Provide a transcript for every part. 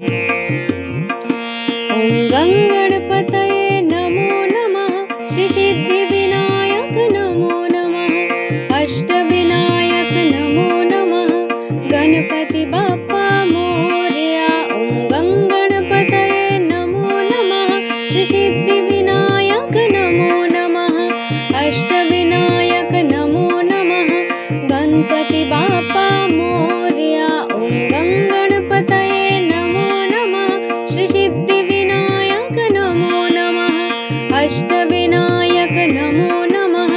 ॐ गङ्गणपतये नमो नमः। श्रीसिद्धिविनायक नमो नमः। अष्टविनायक नमो नमः। गणपति बाप्पा मोरया। ॐ गङ्गणपतये नमो नमः। श्रीसिद्धिविनायक नमो नमः। अष्टविनायक नमो नमः। गणपति बाप्पा मोरया। ॐ गङ्गणपतये नमो नमः। श्रीसिद्धिविनायक नमो नमः। अष्टविनायक नमो नमः।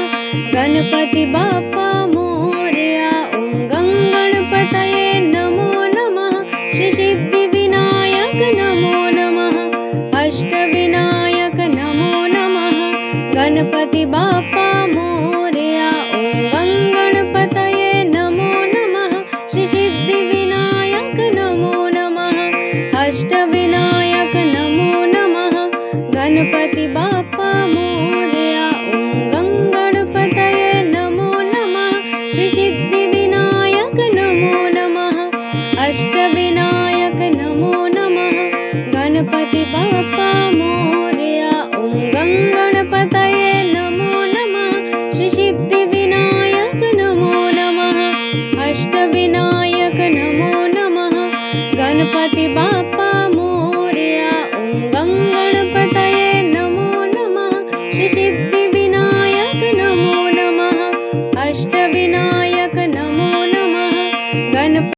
गणपति बाप्पा मोरया। ॐ गङ्गणपतये नमो नमः। श्रीसिद्धिविनायक नमो नमः। अष्टविनायक नमो नमः। गणपति बाप्पा मोरया। ॐ गङ्गणपतये नमो नमः। श्रीसिद्धिविनायक नमो नमः। अष्टविनायक